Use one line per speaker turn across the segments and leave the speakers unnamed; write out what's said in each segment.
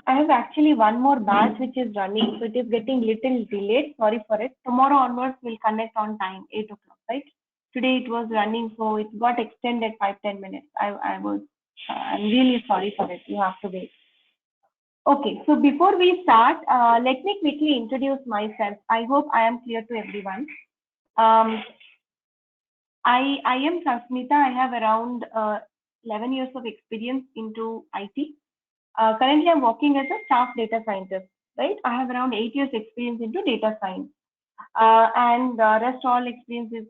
I have actually one more batch which is running, so it is getting little delayed. Sorry for it. Tomorrow onwards we'll connect on time, 8 o'clock, right? Today it was running, so it got extended 5-10 minutes. I'm really sorry for it. You have to wait. Okay, so before we start, let me quickly introduce myself. I hope I am clear to everyone. Um, I am Sasmitha. I have around 11 years of experience into IT. Currently, I'm working as a staff data scientist, right? I have around 8 years experience into data science, and rest all experiences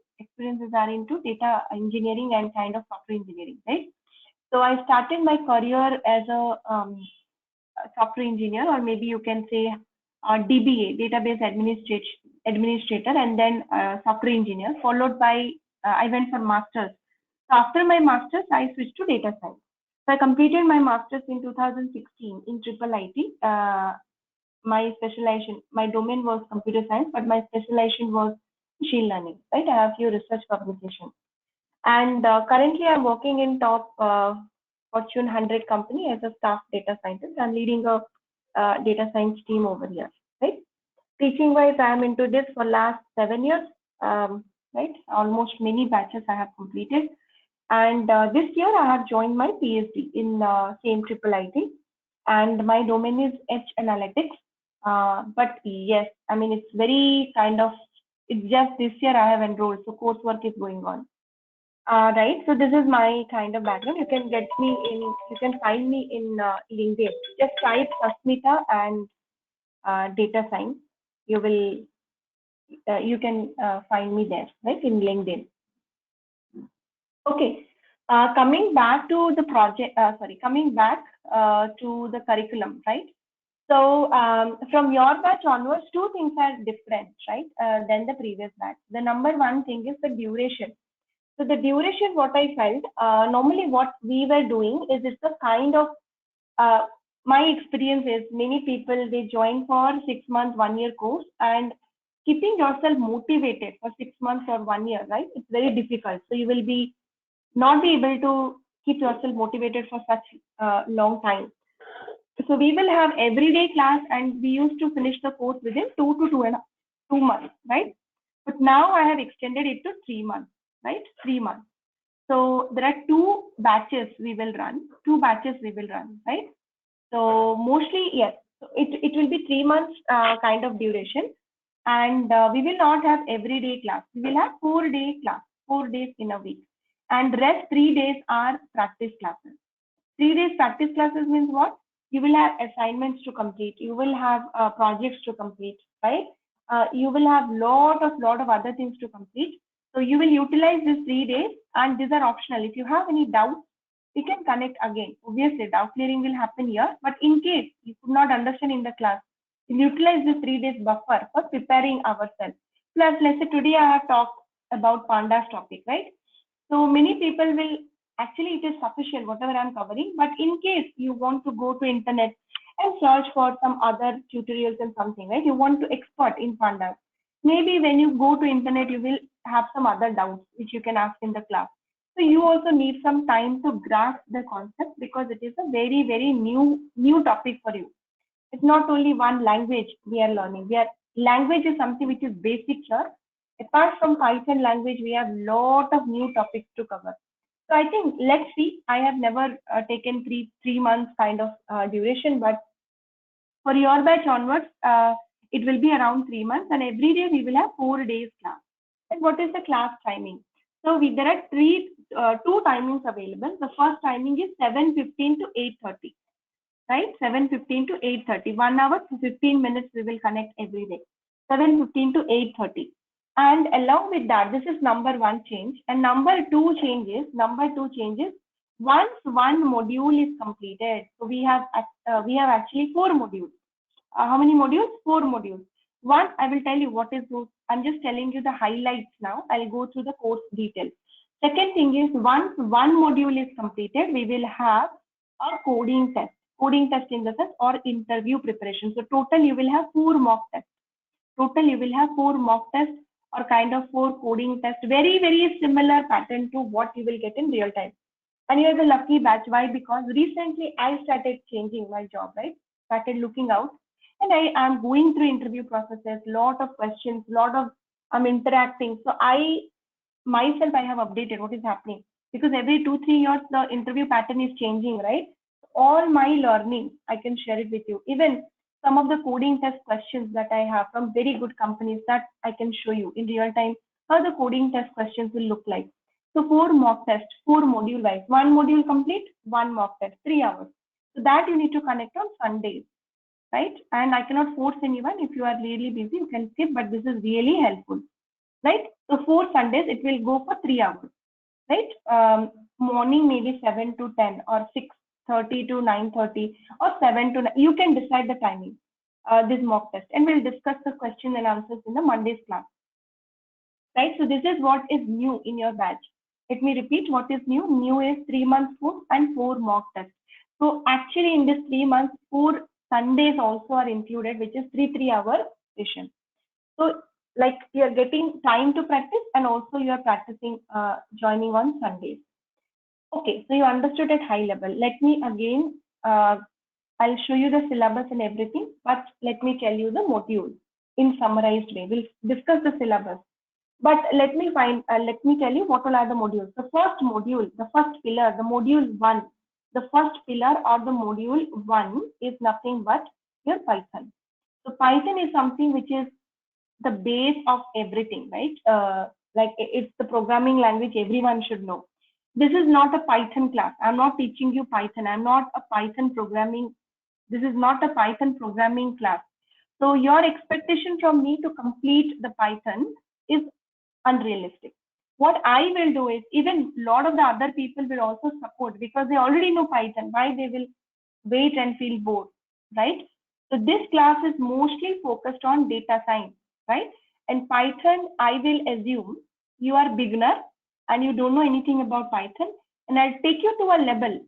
are into data engineering and kind of software engineering, right? So I started my career as a software engineer, or maybe you can say DBA, database administrator, and then software engineer. Followed by I went for masters. So after my masters, I switched to data science. So I completed my master's in 2016 in triple IT. My domain was computer science, but my specialization was machine learning. Right, I have few research publications, and currently I'm working in top Fortune 100 company as a staff data scientist. I'm leading a data science team over here. Right, teaching wise, I'm into this for last 7 years. Right, almost many batches I have completed. And this year I have joined my PhD in same triple IT, and my domain is Edge Analytics. But yes, I mean it's very kind of, it's just this year I have enrolled, so coursework is going on. Right, so this is my kind of background. You can find me in LinkedIn. Just type Sasmitha and data science. You can find me there, right, in LinkedIn. Okay, coming back to the project, coming back to the curriculum, right? So from your batch onwards, two things are different, right, than the previous batch. The number one thing is the duration. So the duration, what I felt, normally what we were doing is it's a kind of, uh, my experience is many people, they join for 6 months, 1 year course, and keeping yourself motivated for 6 months or 1 year, right? It's very difficult. So you will be not be able to keep yourself motivated for such long time. So we will have everyday class, and we used to finish the course within 2 months, right? But now I have extended it to 3 months, right? 3 months. So there are two batches we will run, right? So mostly, yes, so it will be 3 months kind of duration, and we will not have everyday class. We will have 4 day class, 4 days in a week, and rest 3 days are practice classes. 3 days practice classes means what? You will have assignments to complete. You will have projects to complete, right? You will have lot of other things to complete. So you will utilize these 3 days, and these are optional. If you have any doubts, we can connect again. Obviously, doubt clearing will happen here, but in case you could not understand in the class, we utilize this 3 days buffer for preparing ourselves. Plus, let's say today I have talked about pandas topic, right? So many people will, actually it is sufficient whatever I'm covering, but in case you want to go to internet and search for some other tutorials and something, right? You want to expert in pandas. Maybe when you go to internet, you will have some other doubts which you can ask in the class. So you also need some time to grasp the concept, because it is a very new topic for you. It's not only one language we are learning. Language is something which is basic here. Apart from Python language, we have lot of new topics to cover. So I think, let's see. I have never taken three months kind of duration, but for your batch onwards, it will be around 3 months, and every day we will have 4 days class. And what is the class timing? So there are two timings available. The first timing is 7:15 to 8:30, right? 7:15 to 8:30. 1 hour to 15 minutes we will connect every day. 7:15 to 8:30. And along with that, this is number one change. And number two changes. Once one module is completed, so we have actually 4 modules. How many modules? 4 modules. One, I will tell you what is those. I'm just telling you the highlights now. I'll go through the course details. Second thing is, once one module is completed, we will have a coding test. Coding test in the sense, or interview preparation. So total you will have 4 mock tests. Or kind of 4 coding tests. Very similar pattern to what you will get in real time. And you're the lucky batch. Why? Because recently I started changing my job, right? started looking out, and I am going through interview processes, lot of questions, lot of I'm interacting. So I myself I have updated what is happening, because every 2-3 years the interview pattern is changing, right? All my learning I can share it with you. Even some of the coding test questions that I have from very good companies, that I can show you in real time how the coding test questions will look like. So 4 mock tests, 4 module wise, 1 module complete, 1 mock test, 3 hours. So that you need to connect on Sundays, right? And I cannot force anyone. If you are really busy, you can skip, but this is really helpful, right? So 4 Sundays, it will go for 3 hours, right? Morning maybe 7 to 10 or 6:30 to 9:30 or 7 to 9. You can decide the timing, this mock test, and we'll discuss the question and answers in the Monday's class, right? So this is what is new in your batch. Let me repeat what is new. New is 3 months course and 4 mock tests. So actually in this 3 months, 4 Sundays also are included, which is 3 3-hour session. So like you're getting time to practice, and also you're practicing joining on Sundays. Okay, so you understood at high level. Let me again, I'll show you the syllabus and everything, but let me tell you the module in summarized way. We'll discuss the syllabus, but let me tell you what all are the modules. The first module, the first pillar, the module 1, the first pillar or the module 1 is nothing but your Python. So Python is something which is the base of everything, right? Like it's the programming language everyone should know. This is not a Python class. I'm not teaching you Python. I'm not a Python programming. This is not a Python programming class. So your expectation from me to complete the Python is unrealistic. What I will do is, even a lot of the other people will also support, because they already know Python. Why they will wait and feel bored, right? So this class is mostly focused on data science, right? And Python, I will assume you are beginner and you don't know anything about Python, and I'll take you to a level,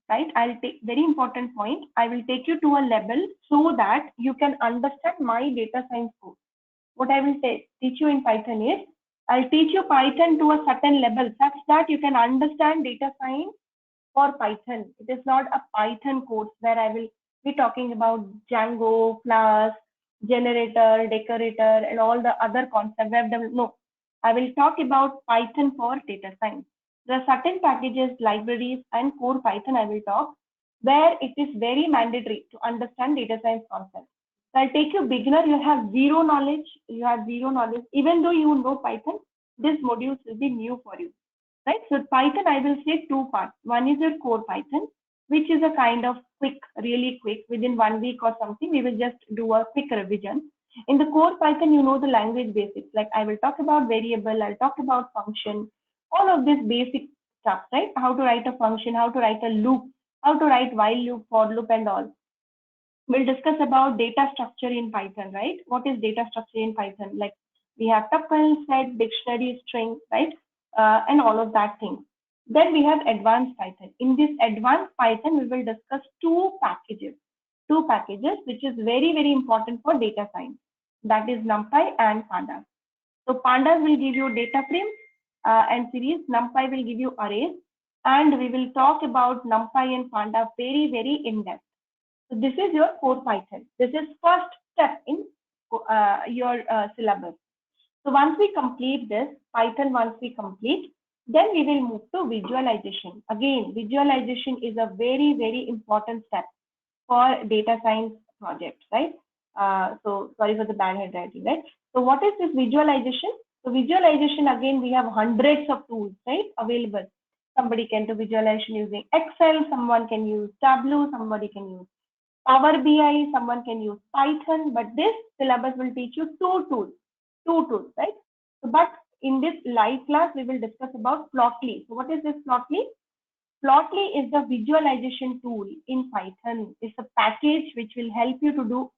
right? I'll take, very important point, I will take you to a level so that you can understand my data science course. What I will teach you in Python is, I'll teach you Python to a certain level such that you can understand data science for Python. It is not a Python course where I will be talking about Django, class, generator, decorator, and all the other concepts. No, I will talk about Python for data science. There are certain packages, libraries, and core Python I will talk, where it is very mandatory to understand data science concepts. So I'll take you beginner, you have zero knowledge, even though you know Python, this modules will be new for you, right? So Python, I will say 2 parts. One is your core Python, which is a kind of quick, really quick, within 1 week or something, we will just do a quick revision. In the core Python, you know the language basics, like I will talk about variable, I'll talk about function, all of this basic stuff, right? How to write a function, how to write a loop, how to write while loop, for loop, and all. We'll discuss about data structure in Python, right? What is data structure in Python? Like we have tuple, set, dictionary, string, right? And all of that thing. Then we have advanced Python. In this advanced Python, we will discuss two packages, which is very, very important for data science. That is NumPy and Pandas. So Pandas will give you data frames and series. NumPy will give you arrays. And we will talk about NumPy and Pandas very, very in depth. So this is your core Python. This is first step in your syllabus. So once we complete this Python, then we will move to visualization. Again, visualization is a very, very important step for data science projects, right? So sorry for the bad handwriting, right? So what is this visualization? So visualization, again, we have hundreds of tools, right, available. Somebody can do visualization using Excel, someone can use Tableau, somebody can use Power BI, someone can use Python, but this syllabus will teach you two tools, right? So, but in this live class, we will discuss about Plotly. So what is this Plotly? Plotly is the visualization tool in Python. It's a package which will help you to do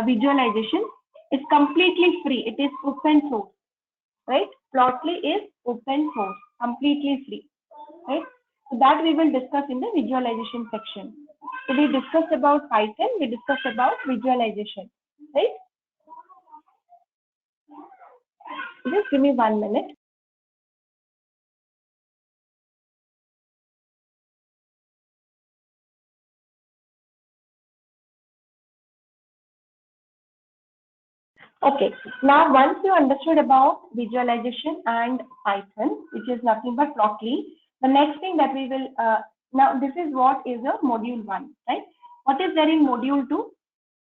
visualization. It's completely free. It is open source, right? Plotly is open source, completely free, right? So that we will discuss in the visualization section. So we discussed about Python, we discussed about visualization, right? Just give me 1 minute. Okay, now once you understood about visualization and Python, which is nothing but Plotly, the next thing that we will, now this is what is a module 1, right? What is there in module 2?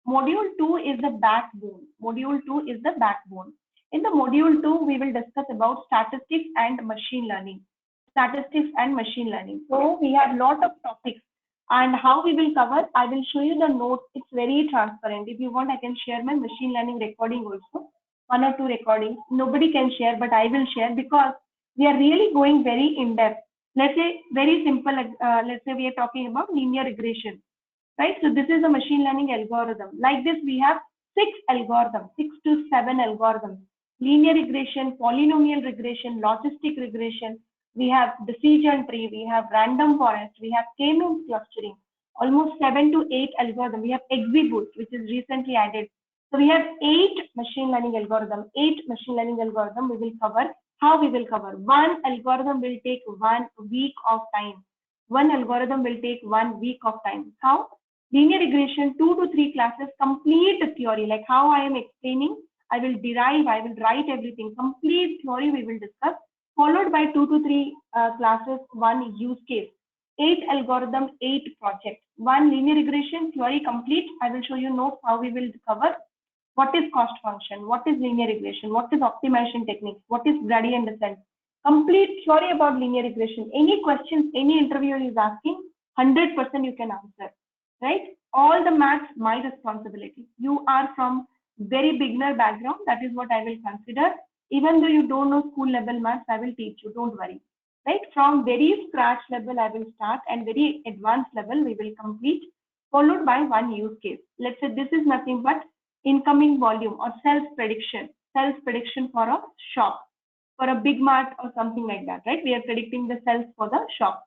Module 2 is the backbone. Module 2 is the backbone. In the module 2, we will discuss about statistics and machine learning. Statistics and machine learning. So we have lot of topics. And how we will cover, I will show you the notes. It's very transparent. If you want, I can share my machine learning recording also. 1 or 2 recordings. Nobody can share, but I will share because we are really going very in depth. Let's say very simple. Let's say we are talking about linear regression, right? So this is a machine learning algorithm. Like this, we have 6 algorithms, 6 to 7 algorithms. Linear regression, polynomial regression, logistic regression. We have decision tree, we have random forest, we have k-means clustering, almost 7 to 8 algorithms. We have XGBoost, which is recently added. So we have 8 machine learning algorithms. 8 machine learning algorithms we will cover. How we will cover? One algorithm will take 1 week of time. One algorithm will take 1 week of time. How? Linear regression, 2 to 3 classes, complete the theory, like how I am explaining. I will derive, I will write everything. Complete theory we will discuss, followed by 2 to 3 classes, 1 use case, 8 algorithm, 8 project, 1 linear regression theory complete. I will show you notes how we will cover what is cost function, what is linear regression, what is optimization techniques, what is gradient descent. Complete theory about linear regression. Any questions, any interviewer is asking, 100% you can answer, right? All the maths, my responsibility. You are from very beginner background. That is what I will consider. Even though you don't know school level maths, I will teach you, don't worry, right? From very scratch level, I will start, and very advanced level, we will complete, followed by 1 use case. Let's say this is nothing but incoming volume or sales prediction for a shop, for a big mart or something like that, right? We are predicting the sales for the shop.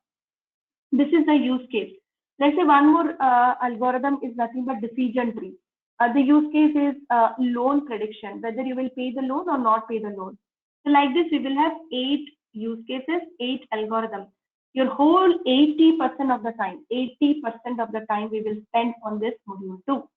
This is the use case. Let's say one more algorithm is nothing but decision tree. The use case is loan prediction, whether you will pay the loan or not pay the loan. So like this, we will have 8 use cases, 8 algorithms. Your whole 80% of the time, 80% of the time we will spend on this module 2. So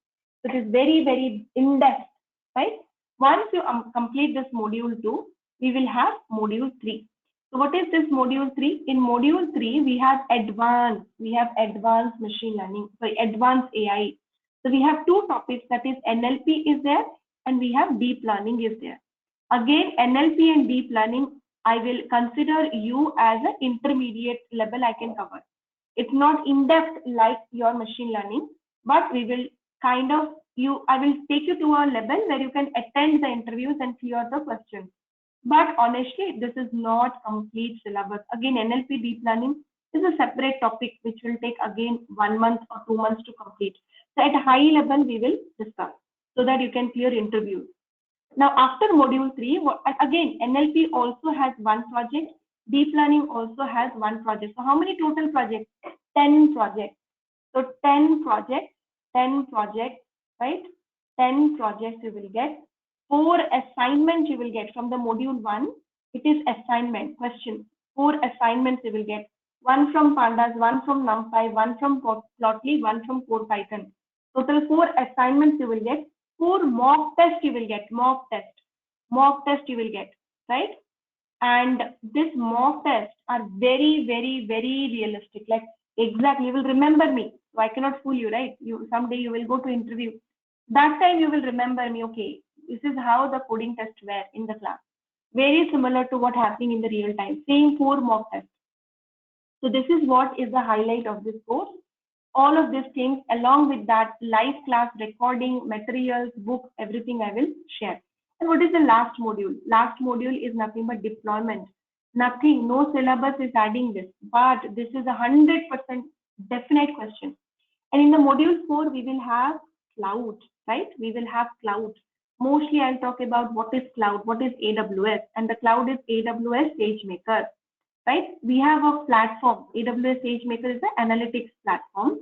it is very, very in-depth, right? Once you complete this module 2, we will have module 3. So what is this module 3? In module 3, we have advanced machine learning, advanced AI. So we have 2 topics, that is NLP is there and we have deep learning is there. Again, NLP and deep learning, I will consider you as an intermediate level I can cover. It's not in-depth like your machine learning, but we will kind of, I will take you to a level where you can attend the interviews and clear the questions. But honestly, this is not complete syllabus. Again, NLP deep learning is a separate topic which will take again 1 month or 2 months to complete. So at a high level, we will discuss so that you can clear interviews. Now, after module 3, again, NLP also has 1 project. Deep learning also has 1 project. So how many total projects? 10 projects. So 10 projects, right? 10 projects you will get. 4 assignments you will get from the module 1. It is assignment question. 4 assignments you will get. 1 from Pandas, 1 from NumPy, 1 from Plotly, 1 from CorePython. Total 4 assignments you will get. 4 mock tests you will get. Mock test you will get, right? And this mock tests are very, very, very realistic. Like exactly, you will remember me. So I cannot fool you, right? Someday you will go to interview. That time you will remember me. Okay, this is how the coding tests were in the class. Very similar to what happening in the real time. Same 4 mock tests. So this is what is the highlight of this course. All of these things, along with that live class recording, materials, books, everything I will share. And what is the last module? Last module is nothing but deployment. Nothing, no syllabus is adding this, but this is 100% definite question. And in the module 4, we will have cloud, right? We will have cloud. Mostly I'll talk about what is cloud, what is AWS, and the cloud is AWS SageMaker, right? We have a platform. AWS SageMaker is an analytics platform.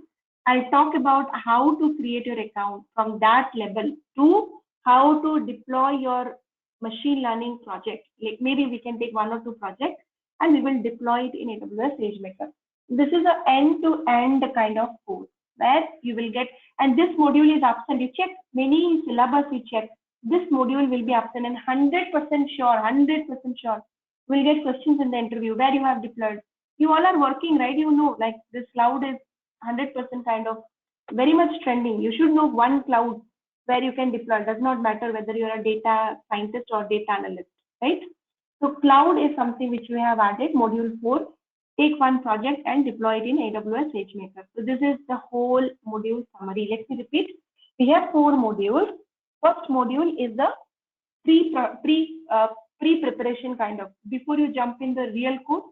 I'll talk about how to create your account from that level to how to deploy your machine learning project. Like maybe we can take 1 or 2 projects and we will deploy it in AWS SageMaker. This is an end-to-end kind of course where you will get, and this module is absent. You check many syllabus, you check, this module will be absent, and 100% sure, 100% sure, we'll get questions in the interview where you have deployed. You all are working, right? You know, like this cloud is 100% kind of very much trending. You should know one cloud where you can deploy. It does not matter whether you're a data scientist or data analyst, right? So cloud is something which we have added, module 4. Take one project and deploy it in AWS SageMaker. So this is the whole module summary. Let me repeat. We have 4 modules. First module is the pre-preparation kind of. Before you jump in the real code,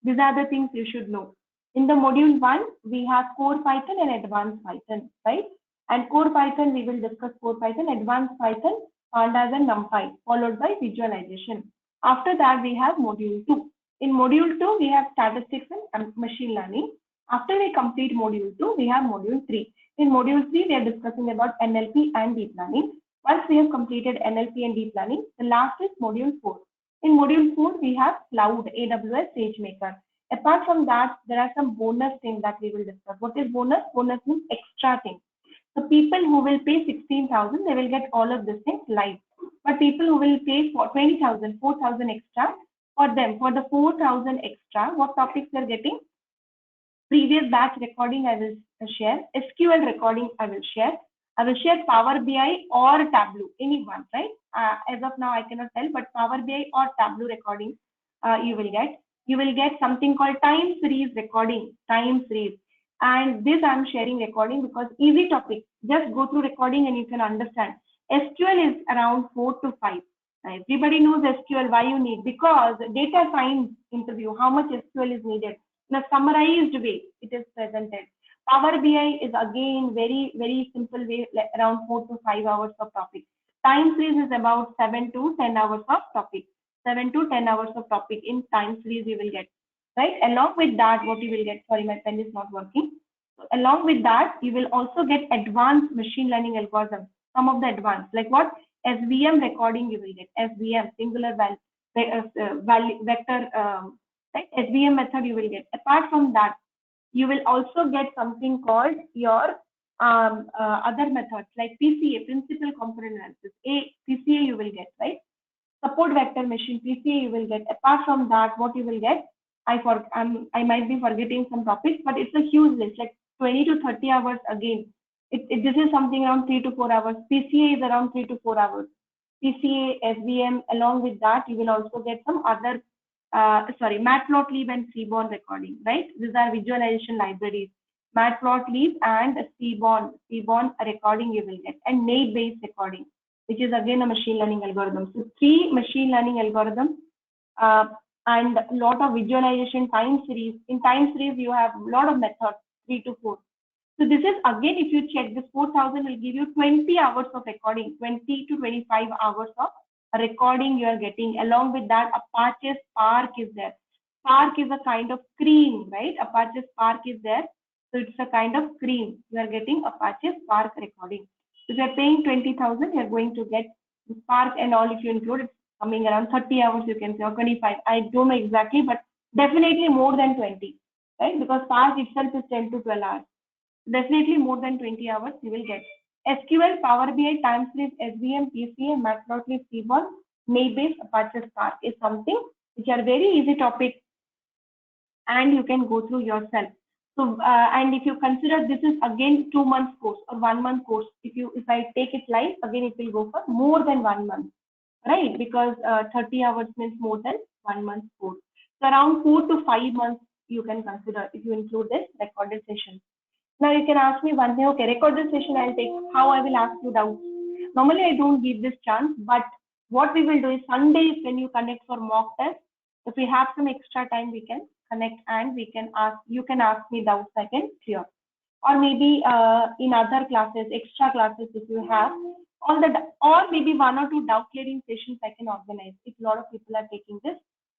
these are the things you should know. In the module 1, we have core Python and advanced Python, right? And core Python, we will discuss core Python, advanced Python, pandas and numpy, followed by visualization. After that, we have module 2. In module 2, we have statistics and machine learning. After we complete module 2, we have module 3. In module 3, we are discussing about NLP and deep learning. Once we have completed NLP and deep learning, the last is module 4. In module 4, we have cloud, AWS SageMaker. Apart from that, there are some bonus things that we will discuss. What is bonus? Bonus means extra things. So people who will pay 16,000, they will get all of these things live. But people who will pay for 20,000, 4,000 extra, for them, for the 4,000 extra, what topics they're getting? Previous batch recording I will share, SQL recording I will share Power BI or Tableau, any one, right? As of now I cannot tell, but Power BI or Tableau recording you will get. You will get something called time series recording, time series. And this I'm sharing recording because easy topic. Just go through recording and you can understand. SQL is around 4 to 5. Everybody knows SQL, why you need, because data science interview, how much SQL is needed. In a summarized way, it is presented. Power BI is again very simple way, like around 4 to 5 hours of topic. Time series is about 7 to 10 hours of topic. 7 to 10 hours of topic in time series you will get, right? Along with that, what you will get, sorry, my pen is not working. So along with that, you will also get advanced machine learning algorithms, some of the advanced, like what? SVM recording you will get, SVM, singular vector, right? SVM method you will get. Apart from that, you will also get something called your other methods like PCA, principal component analysis. PCA you will get, right? Support vector machine, PCA you will get. Apart from that, what you will get? I might be forgetting some topics, but it's a huge list, like 20 to 30 hours again. This is something around 3 to 4 hours. PCA is around 3 to 4 hours. PCA, SVM, along with that, you will also get some other, Matplotlib and Seaborn recording, right? These are visualization libraries. Matplotlib and Seaborn recording you will get, and naive-based recording, which is again a machine learning algorithm. So 3 machine learning algorithms and a lot of visualization time series. In time series, you have a lot of methods, 3 to 4. So this is again, if you check, this 4,000 will give you 20 hours of recording, 20 to 25 hours of recording you are getting. Along with that, Apache Spark is there. Spark is a kind of cream, right? Apache Spark is there. So it's a kind of cream. You are getting Apache Spark recording. If you are paying 20,000, you are going to get Spark and all. If you include, it's coming around 30 hours, you can say, or 25. I don't know exactly, but definitely more than 20, right? Because Spark itself is 10 to 12 hours. Definitely more than 20 hours you will get. SQL, Power BI, time series, SVM, PCA, Matplotlib, Seaborn, naive-based Apache Spark is something which are very easy topics and you can go through yourself. So, and if you consider this is again 2 months course or 1 month course, if I take it live, again it will go for more than 1 month, right? Because 30 hours means more than 1 month course. So around 4 to 5 months you can consider if you include this recorded session. Now you can ask me one thing, okay, recorded session I'll take, how I will ask you doubts. Normally I don't give this chance, but what we will do is Sundays when you connect for mock test, if we have some extra time, we can connect and we can ask, you can ask me doubts I can clear. Or maybe in other classes, extra classes if you have, or maybe 1 or 2 doubt clearing sessions I can organize if a lot of people are taking this,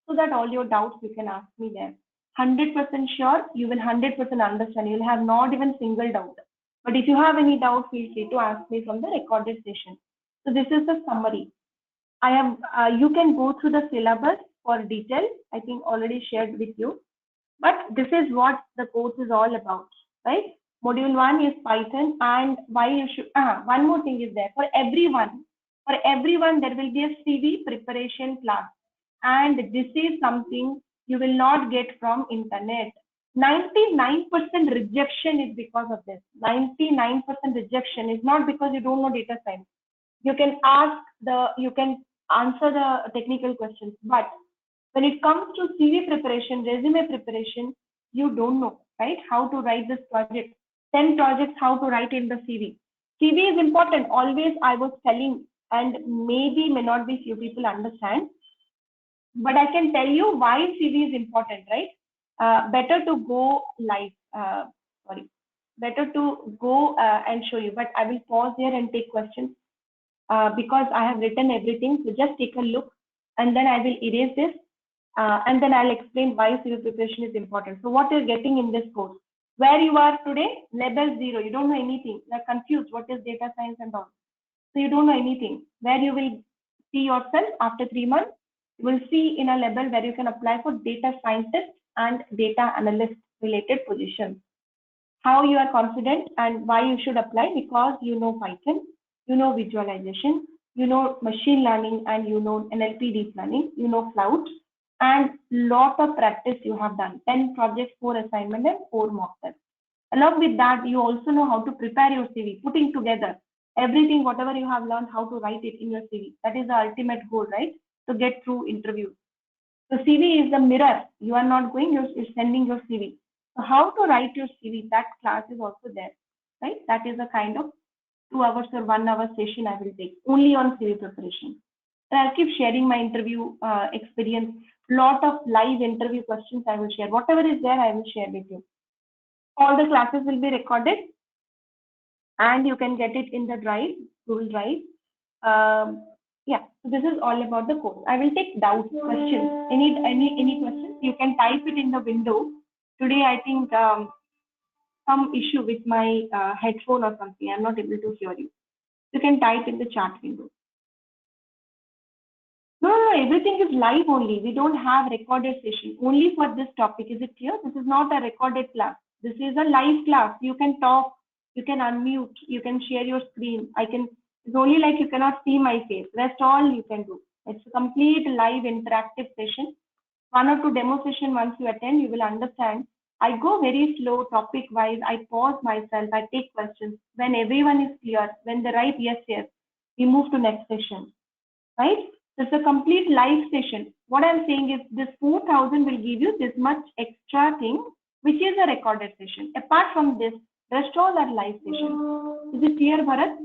so that all your doubts you can ask me there. 100% sure, you will 100% understand. You will have not even single doubt. But if you have any doubt, feel free to ask me from the recorded session. So this is the summary. I have, you can go through the syllabus for detail. I think already shared with you. But this is what the course is all about, right? Module 1 is Python, and why you should, one more thing is there for everyone. For everyone, there will be a CV preparation class. And this is something you will not get from internet. 99% rejection is because of this. 99% rejection is not because you don't know data science. You can you can answer the technical questions, but when it comes to CV preparation, resume preparation, you don't know, right? How to write this project, 10 projects, how to write in the CV. CV is important. Always I was telling, and maybe may not be few people understand, but I can tell you why CV is important, right? Better to go live. Better to go and show you, but I will pause here and take questions because I have written everything. So just take a look and then I will erase this and then I'll explain why CV preparation is important. So what you're getting in this course, where you are today, level 0, you don't know anything. You're confused. What is data science and all? So you don't know anything. Where you will see yourself after 3 months, you will see in a level where you can apply for data scientist and data analyst related positions. How you are confident and why you should apply, because you know Python, you know visualization, you know machine learning, and you know NLP deep learning, you know cloud, and lot of practice you have done, 10 projects, 4 assignments, and 4 mock tests. Along with that, you also know how to prepare your CV, putting together everything, whatever you have learned, how to write it in your CV. That is the ultimate goal, right? To get through interviews. So CV is the mirror. You are not going, you're sending your CV. So how to write your CV, that class is also there, right? That is a kind of 2 hours or 1 hour session I will take only on CV preparation. And I'll keep sharing my interview experience. Lot of live interview questions I will share. Whatever is there, I will share with you. All the classes will be recorded and you can get it in the drive, Google Drive. Yeah, so this is all about the course. I will take doubts, questions. Any questions? You can type it in the window. Today, I think some issue with my headphone or something. I'm not able to hear you. You can type in the chat window. No, everything is live only. We don't have recorded session. Only for this topic. Is it clear? This is not a recorded class. This is a live class. You can talk, you can unmute, you can share your screen. It's only like you cannot see my face. Rest all you can do. It's a complete live interactive session. 1 or 2 demo session once you attend, you will understand. I go very slow topic wise. I pause myself. I take questions. When everyone is clear, when they write yes, we move to next session, right? So it's a complete live session. What I'm saying is this 4,000 will give you this much extra thing, which is a recorded session. Apart from this, rest all are live sessions. Is it clear, Bharat?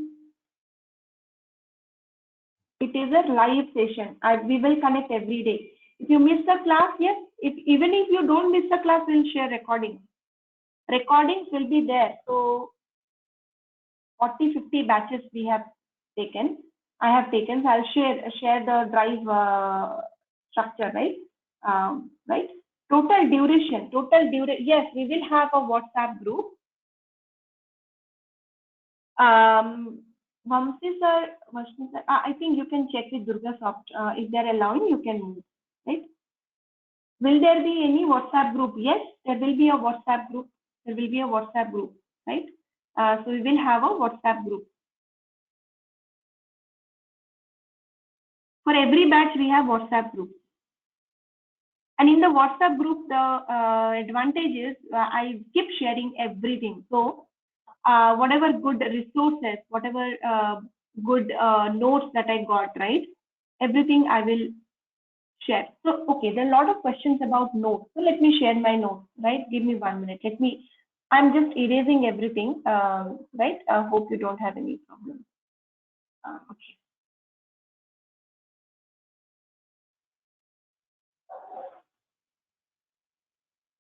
It is a live session. We will connect every day. If you miss the class, yes. Even if you don't miss the class, we'll share recordings. Recordings will be there. So 40, 50 batches we have taken. I have taken. So I'll share the drive structure, right? Right. Total duration. Yes, we will have a WhatsApp group. Vamsi sir, I think you can check with DURGASOFT. If they're allowing, you can move, right? Will there be any WhatsApp group? Yes, there will be a WhatsApp group. There will be a WhatsApp group, right? So we will have a WhatsApp group. For every batch, we have WhatsApp group. And in the WhatsApp group, the advantage is I keep sharing everything. So whatever good resources, whatever good notes that I got, right? Everything I will share. So, okay, there are a lot of questions about notes. So let me share my notes, right? Give me 1 minute. I'm just erasing everything, right? I hope you don't have any problem. Okay.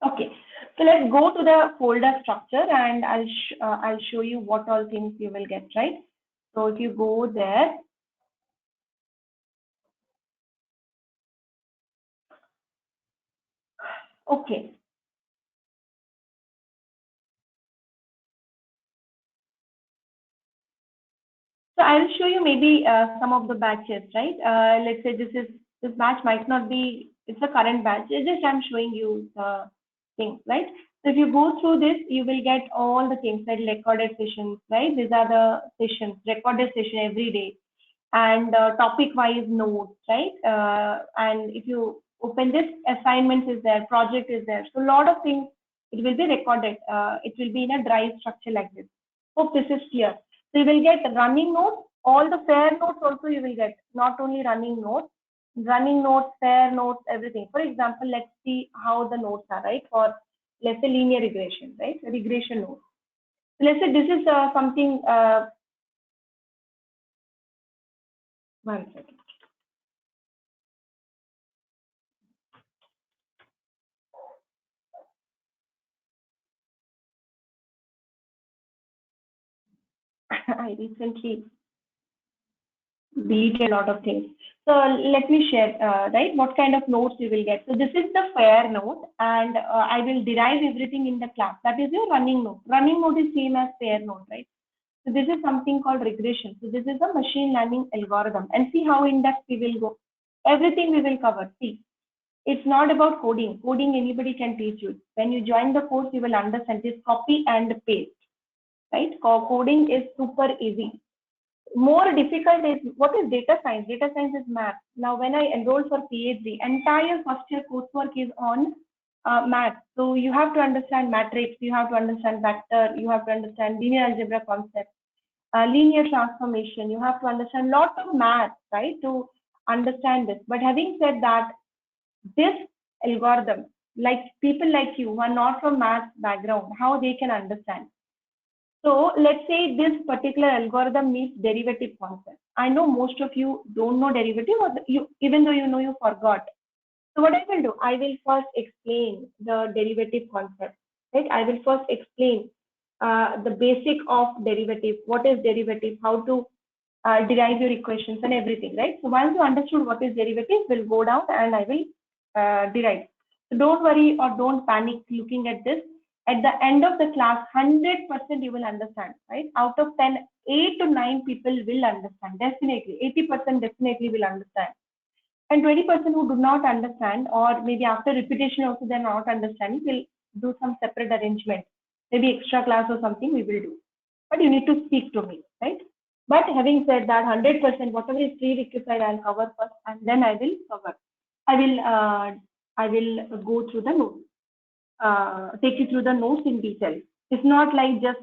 Okay, so let's go to the folder structure and I'll show you what all things you will get, right? So if you go there, okay. So I'll show you maybe some of the batches, right? Let's say this batch might not be, it's a current batch. It's just I'm showing you the things, right? So if you go through this, you will get all the things like recorded sessions, right? These are the sessions, recorded session every day. and topic-wise notes, right? And if you open this, assignments is there, project is there. So a lot of things, it will be recorded. It will be in a drive structure like this. Hope this is clear. So you will get running notes, all the fair notes also you will get, not only running notes, fair notes, everything. For example, let's see how the notes are, right? For, let's say, linear regression, right? Regression notes. So let's say this is something, one second. I recently deleted a lot of things. So let me share, right, what kind of notes you will get. So this is the fair note, and I will derive everything in the class. That is your running note. Running note is same as fair note, right? So this is something called regression. So this is a machine learning algorithm, and see how in depth we will go. Everything we will cover. See, it's not about coding. Coding anybody can teach you. When you join the course, you will understand this copy and paste, right? Coding is super easy. More difficult is what is data science. Data science is math. Now, when I enrolled for PhD, entire first year coursework is on math. So you have to understand matrix, you have to understand vector, you have to understand linear algebra concept, linear transformation. You have to understand lots of math, right, to understand this. But having said that, this algorithm, like people like you who are not from math background, how they can understand. So let's say this particular algorithm needs derivative concept. I know most of you don't know derivative, or you, even though you know, you forgot. So what I will do, I will first explain the derivative concept, right? I will first explain the basic of derivative, what is derivative, how to derive your equations and everything, right? So once you understood what is derivative, we'll go down and I will derive. So don't worry or don't panic looking at this. At the end of the class, 100% you will understand, right? Out of 10, 8 to 9 people will understand, definitely. 80% definitely will understand. And 20% who do not understand, or maybe after repetition also they're not understanding, we'll do some separate arrangement. Maybe extra class or something we will do. But you need to speak to me, right? But having said that, 100%, whatever is prerequisite, I'll cover first, and then I will cover. I will go through the notes. Take you through the notes in detail. It's not like just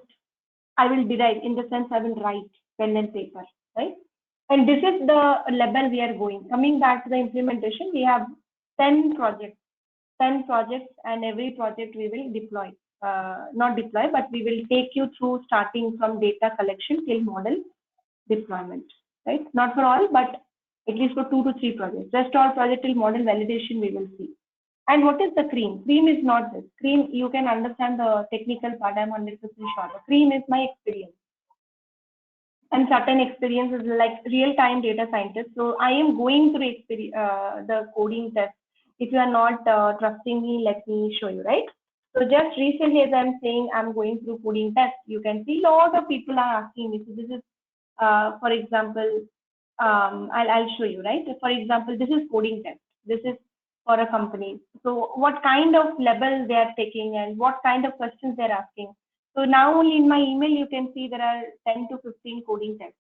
I will derive, in the sense I will write pen and paper, right? And this is the level we are going. Coming back to the implementation, we have 10 projects, and every project we will deploy. Not deploy, but we will take you through starting from data collection till model deployment, right? Not for all, but at least for 2 to 3 projects. Rest all project till model validation we will see. And what is the cream? Cream is not this. Cream, you can understand the technical part. I'm 100% sure. The cream is my experience. And certain experiences like real-time data scientist. So I am going through the coding test. If you are not trusting me, let me show you, right? So just recently, as I'm saying, I'm going through coding test. You can see a lot of people are asking me. So this is, for example, I'll show you, right? For example, this is coding test. This is for a company. So what kind of level they are taking and what kind of questions they're asking. So now only in my email, you can see there are 10 to 15 coding test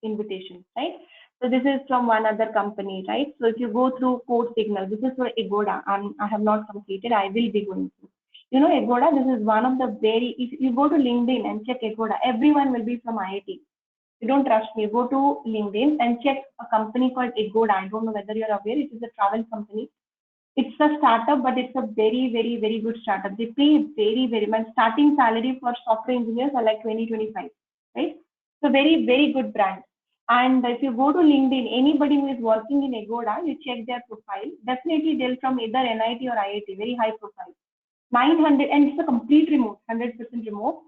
invitations, right? So this is from one other company, right? So if you go through code signal, this is for Agoda. I have not completed. I will be going through. You know, Agoda, this is one of the very, if you go to LinkedIn and check Agoda, everyone will be from IIT. You don't trust me, go to LinkedIn and check a company called Agoda. I don't know whether you're aware, it is a travel company. It's a startup, but it's a very, very, very good startup. They pay very, very much. Starting salary for software engineers are like 20, 25, right? So very, very good brand. And if you go to LinkedIn, anybody who is working in Agoda, you check their profile. Definitely they'll from either NIT or IIT, very high profile. 900, and it's a complete remote, 100% remote.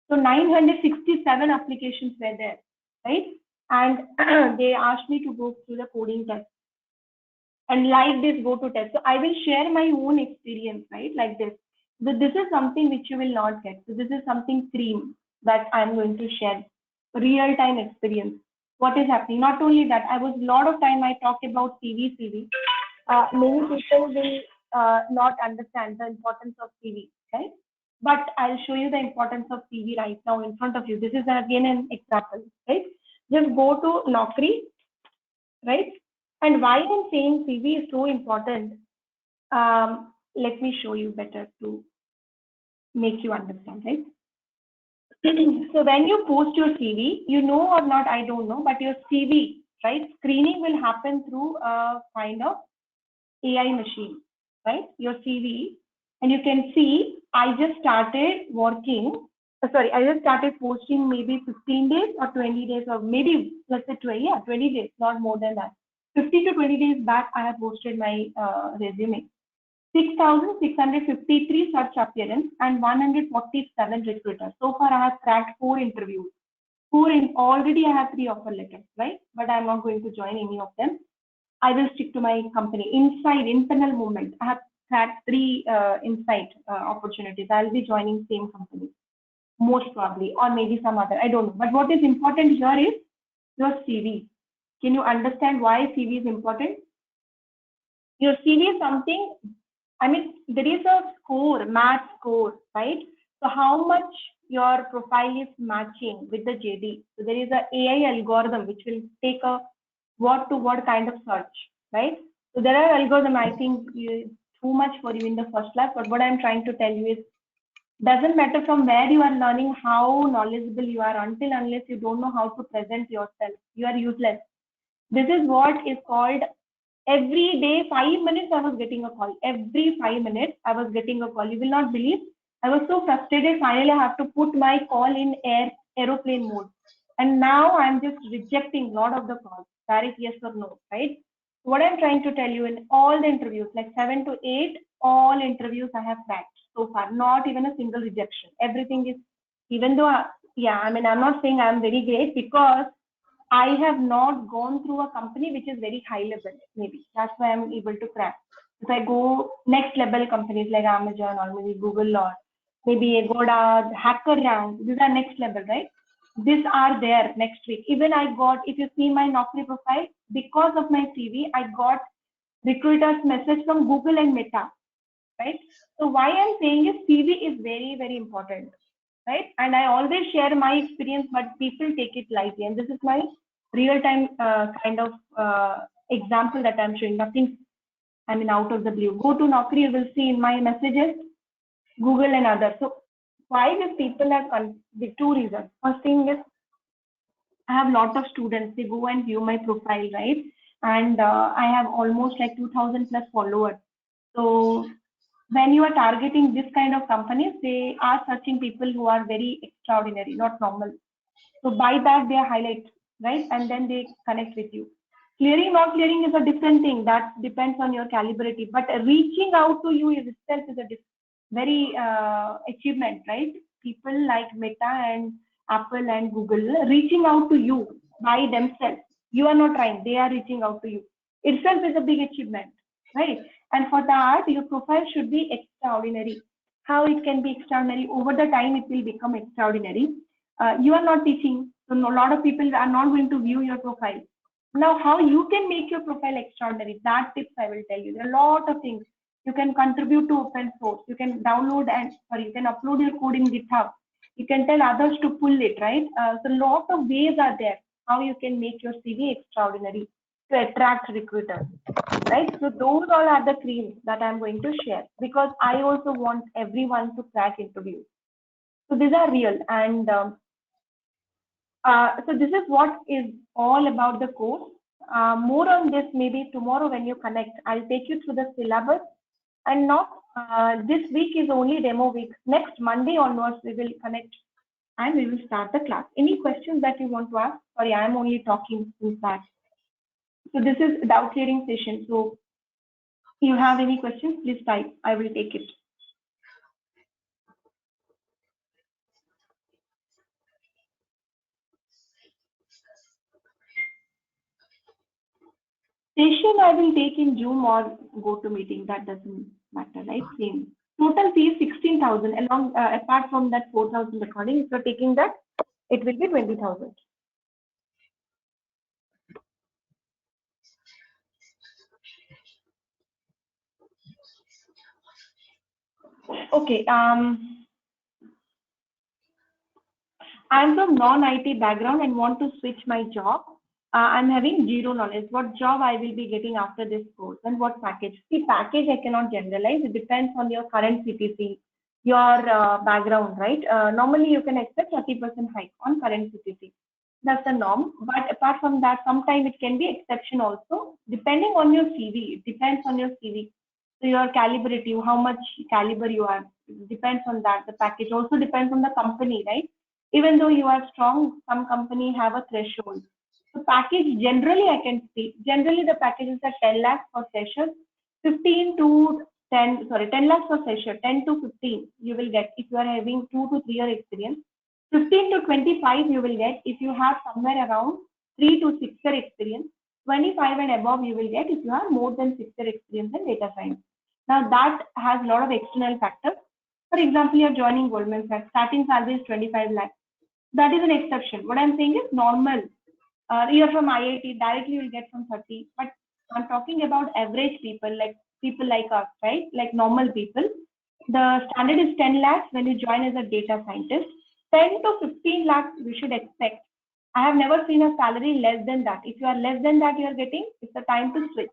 So 967 applications were there, right? And they asked me to go through the coding test. And like this, go to test. So I will share my own experience, right? Like this. So this is something which you will not get. So this is something cream that I'm going to share. Real-time experience. What is happening? Not only that, I was a lot of time I talk about CV. Many people will not understand the importance of CV, right? But I'll show you the importance of CV right now in front of you. This is again an example, right? Just go to Naukri right? And why I'm saying CV is so important, let me show you better to make you understand, right? So when you post your CV, you know or not, I don't know, but your CV, right? Screening will happen through a kind of AI machine, right? Your CV, and you can see I just started working. Sorry, I just started posting maybe 15 days or 20 days, or maybe let's say 20, yeah, 20 days, not more than that. 15 to 20 days back, I have posted my resume. 6,653 search appearance and 147 recruiters. So far, I have cracked 4 interviews. Already I have 3 offer letters, right? But I'm not going to join any of them. I will stick to my company. Inside internal movement, I have cracked 3 inside opportunities. I'll be joining same company, most probably, or maybe some other. I don't know. But what is important here is your CV. Can you understand why CV is important? Your CV is something, I mean, there is a score, math score, right? So how much your profile is matching with the JD. So there is a AI algorithm which will take a word to word kind of search, right? So there are algorithms, I think too much for you in the first class, but what I'm trying to tell you is, doesn't matter from where you are learning how knowledgeable you are, unless you don't know how to present yourself, you are useless. This is what is called, every day 5 minutes I was getting a call. Every 5 minutes I was getting a call. You will not believe. I was so frustrated. Finally, I have to put my call in aeroplane mode. And now I'm just rejecting a lot of the calls. Direct yes or no, right? What I'm trying to tell you, in all the interviews, like 7 to 8, all interviews I have cracked so far. Not even a single rejection. Everything is, even though, yeah, I mean, I'm not saying I'm very great, because I have not gone through a company which is very high level, maybe. That's why I'm able to crack. If I go next level companies like Amazon or maybe Google or maybe Agoda, HackerRank, these are next level, right? These are there next week. Even I got, if you see my Naukri profile, because of my CV, I got recruiters message from Google and Meta, right? So why I'm saying is CV is very, very important, right? And I always share my experience, but people take it lightly. And this is my real-time kind of example that I'm showing. Nothing, I mean, out of the blue. Go to Naukri, you will see in my messages, Google and others. So why these people are, the 2 reasons. First thing is, I have a lot of students, they go and view my profile, right? And I have almost like 2,000 plus followers. So when you are targeting this kind of companies, they are searching people who are very extraordinary, not normal. So by that they highlight, right? And then they connect with you. Clearing, not clearing is a different thing. That depends on your calibrity. But reaching out to you itself is a very achievement, right? People like Meta and Apple and Google reaching out to you by themselves. You are not trying. They are reaching out to you. Itself is a big achievement, right? And for that, your profile should be extraordinary. How it can be extraordinary? Over the time, it will become extraordinary. You are not teaching, so a lot of people are not going to view your profile. Now, how you can make your profile extraordinary? That tips I will tell you. There are a lot of things. You can contribute to open source. You can download and, sorry, you can upload your code in GitHub. You can tell others to pull it, right? So a lot of ways are there how you can make your CV extraordinary to attract recruiters, right? So those all are the creams that I'm going to share, because I also want everyone to crack interviews. So these are real, and so this is what is all about the course. More on this maybe tomorrow when you connect. I'll take you through the syllabus, and not this week is only demo week. Next Monday onwards we will connect and we will start the class. Any questions that you want to ask? Sorry, I'm only talking since that. So this is doubt clearing session. So if you have any questions, please type. I will take it. Session I will take in Zoom or go to meeting. That doesn't matter, right? Same. Total fee is 16,000. Along apart from that 4,000 recording, if you're taking that, it will be 20,000. Okay. I'm from non-IT background and want to switch my job. I'm having zero knowledge. What job I will be getting after this course and what package? See, package I cannot generalize. It depends on your current CTC, your background, right? Normally you can expect 30% hike on current CTC. That's the norm. But apart from that, sometimes it can be exception also, depending on your CV. It depends on your CV. So your calibrity, how much caliber you are, it depends on that. The package also depends on the company, right? Even though you are strong, some company have a threshold. So package generally I can speak. Generally the packages are 10 lakhs for freshers, 15 to 10, sorry, 10 lakhs for fresher, 10 to 15 you will get if you are having 2 to 3 year experience. 15 to 25 you will get if you have somewhere around 3 to 6 year experience. 25 and above you will get if you have more than 6 year experience in data science. Now that has a lot of external factors. For example, you're joining Goldman Sachs, starting salary is 25 lakhs. That is an exception. What I'm saying is normal. You're from IIT, directly you'll get from 30. But I'm talking about average people like us, right? Like normal people. The standard is 10 lakhs when you join as a data scientist. 10 to 15 lakhs you should expect. I have never seen a salary less than that. If you are less than that, you are getting, it's the time to switch.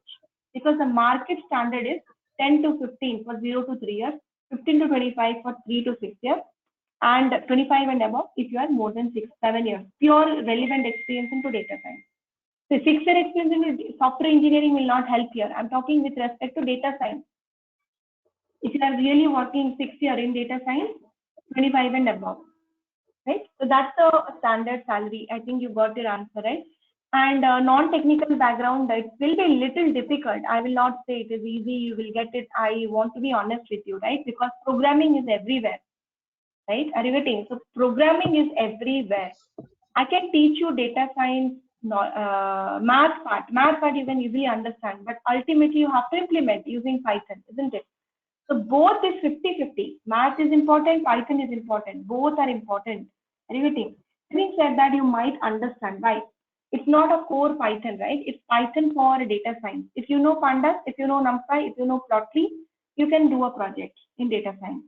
Because the market standard is 10 to 15 for 0 to 3 years, 15 to 25 for 3 to 6 years, and 25 and above if you are more than 7 years. Pure relevant experience into data science. So 6 year experience in software engineering will not help here. I'm talking with respect to data science. If you are really working 6 years in data science, 25 and above, right? So that's the standard salary. I think you got your answer, right? And non-technical background, it will be a little difficult. I will not say it is easy, you will get it. I want to be honest with you, right? Because programming is everywhere, right? Are you getting? So programming is everywhere. I can teach you data science, math part you can easily understand, but ultimately you have to implement using Python, isn't it? So both is 50-50. Math is important, Python is important. Both are important. Are you getting? Having said that, you might understand why. It's not a core Python, right? It's Python for data science. If you know pandas, if you know NumPy, if you know plotly, you can do a project in data science.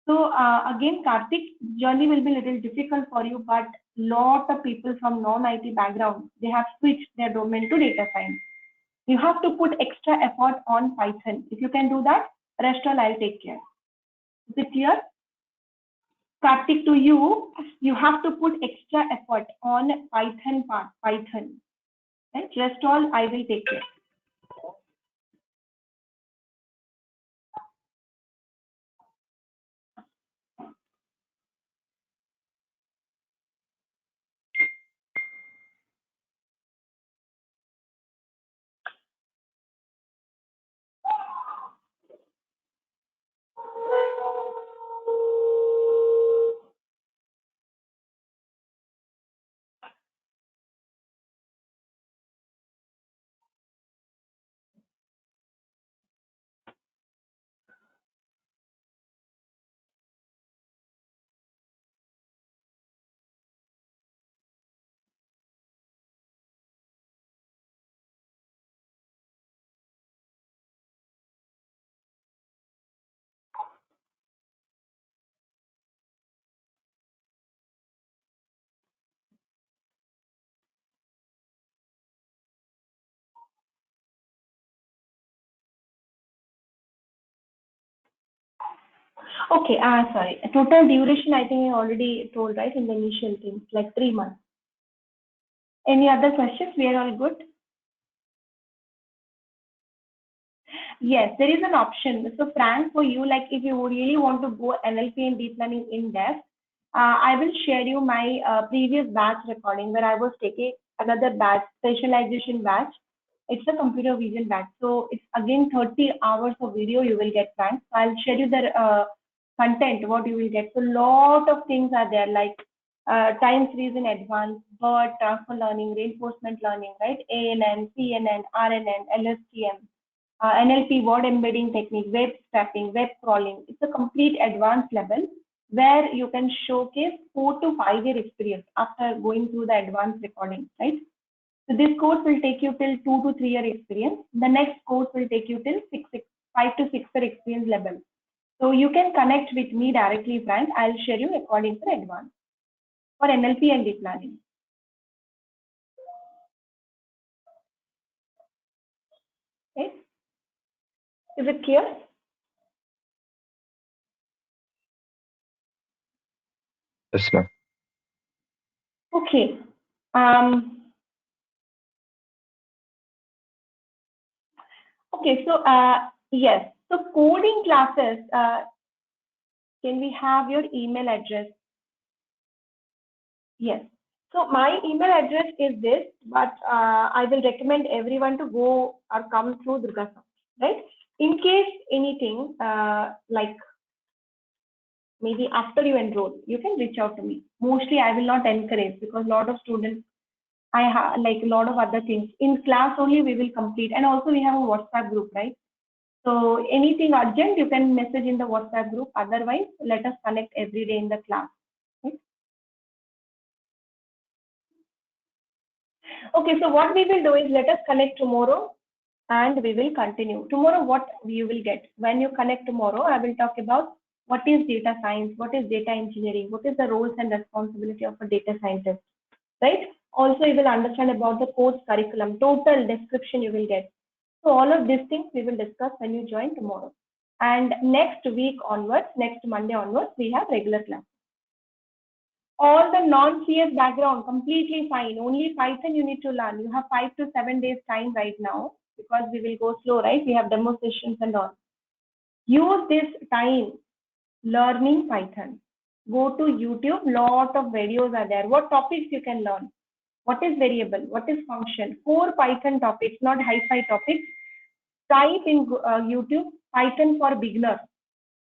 So again, Karthik, journey will be a little difficult for you, but lot of people from non-IT background, they have switched their domain to data science. You have to put extra effort on Python. If you can do that, rest all I'll take care. Is it clear? Karthik, to you, you have to put extra effort on Python part, Python. Right? Rest all I will take care. Okay, sorry. Total duration, I think I already told, right, in the initial things, like 3 months. Any other questions? We are all good? Yes, there is an option. So Frank, for you, like if you really want to go NLP and deep learning in depth, I will share you my previous batch recording where I was taking another batch, specialization batch. It's a computer vision batch. So it's again 30 hours of video you will get, Frank. So I'll share you the content, what you will get. So lot of things are there like time series in advance, BERT, transfer learning, reinforcement learning, right? ANN, CNN, RNN, LSTM. NLP, word embedding technique, web scraping, web crawling. It's a complete advanced level where you can showcase 4 to 5 year experience after going through the advanced recording, right? So this course will take you till 2 to 3 year experience. The next course will take you till 5 to 6 year experience level. So you can connect with me directly, Frank. I'll share you recording for advanced for NLP and deep learning. Is it clear?
Yes, ma'am.
Okay. Okay, so yes, so coding classes, can we have your email address? Yes. So my email address is this, but I will recommend everyone to go or come through DurgaSoft, right? In case anything like maybe after you enroll, you can reach out to me. Mostly I will not encourage because a lot of students, I have like a lot of other things. In class only we will complete, and also we have a WhatsApp group, right? So anything urgent, you can message in the WhatsApp group. Otherwise, let us connect every day in the class. Right? Okay, so what we will do is let us connect tomorrow and we will continue. Tomorrow, what you will get when you connect tomorrow, I will talk about what is data science, what is data engineering, what is the roles and responsibility of a data scientist, right? Also, you will understand about the course curriculum, total description you will get. So all of these things we will discuss when you join tomorrow. And next week onwards, next Monday onwards, we have regular class. All the non-CS background, completely fine. Only Python you need to learn. You have 5 to 7 days time right now because we will go slow, right? We have demo sessions and all. Use this time learning Python. Go to YouTube, lot of videos are there. What topics you can learn? What is variable? What is function? 4 Python topics, not hi-fi topics. Type in YouTube, Python for beginners.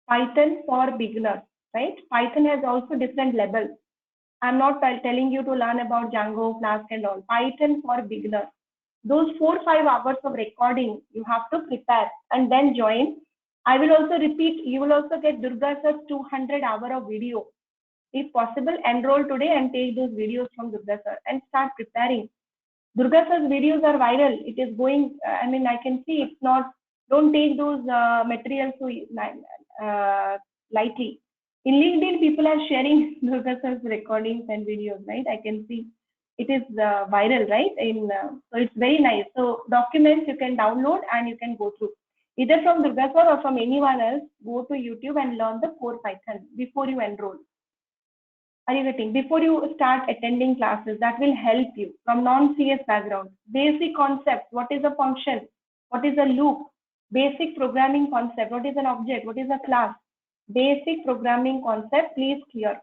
Python for beginners, right? Python has also different levels. I'm not telling you to learn about Django, Flask and all. Python for beginners. Those 4-5 hours of recording, you have to prepare and then join. I will also repeat, you will also get Durga's 200 hour of video. If possible, enroll today and take those videos from Durga sir and start preparing. Durga sir's videos are viral. It is going, I mean, I can see it's not, don't take those materials so lightly. In LinkedIn, people are sharing Durga sir's recordings and videos, right? I can see it is viral, right? So it's very nice. So documents you can download and you can go through. Either from Durga sir or from anyone else, go to YouTube and learn the core Python before you enroll. Are you getting? Before you start attending classes, that will help you from non-CS background. Basic concept, what is a function? What is a loop? Basic programming concept, what is an object? What is a class? Basic programming concept, please clear.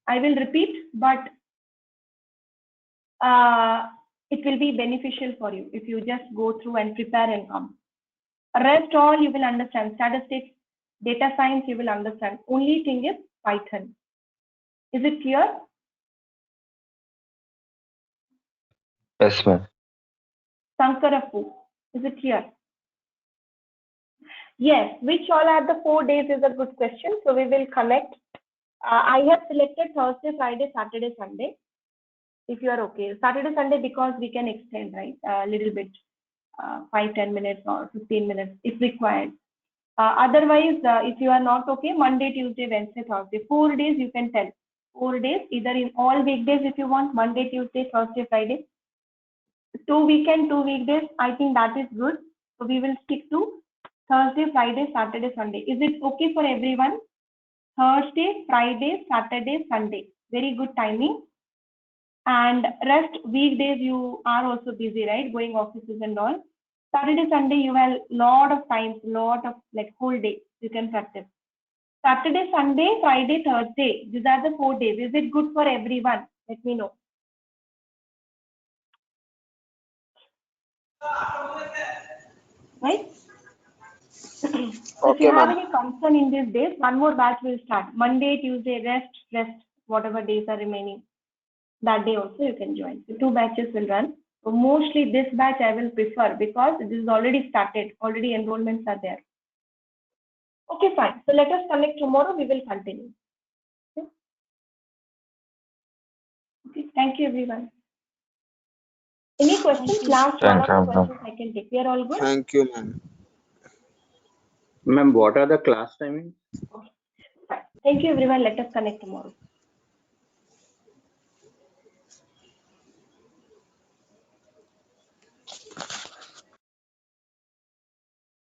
I will repeat, but it will be beneficial for you if you just go through and prepare and come. Rest all you will understand. Statistics, data science, you will understand. Only thing is Python. Is it clear?
Yes, ma'am.
Sankarapu, is it clear? Yes, which all are the 4 days is a good question. So we will connect. I have selected Thursday, Friday, Saturday, Sunday. If you are okay. Saturday, Sunday, because we can extend, right? A little bit, 5-10 minutes or 15 minutes if required. Otherwise, if you are not okay, Monday, Tuesday, Wednesday, Thursday, 4 days you can tell. 4 days, either in all weekdays if you want, Monday, Tuesday, Thursday, Friday. 2 weekend, 2 weekdays, I think that is good. So we will stick to Thursday, Friday, Saturday, Sunday. Is it okay for everyone? Thursday, Friday, Saturday, Sunday. Very good timing. And rest weekdays you are also busy, right? Going offices and all. Saturday, Sunday you have lot of times, lot of like whole day you can practice. Saturday, Sunday, Friday, Thursday. These are the 4 days. Is it good for everyone? Let me know. Right? So if you have any concern in these days, one more batch will start. Monday, Tuesday, rest, whatever days are remaining. That day also you can join. So 2 batches will run. So mostly this batch I will prefer because this is already started. Already enrollments are there. Okay, fine. So let us connect tomorrow. We will continue. Okay. Thank you, everyone. Any questions? Last one or two questions I can take. We are all good?
Thank you, ma'am.
Ma'am, what are the class timings?
Okay. Fine. Thank you, everyone. Let us connect tomorrow.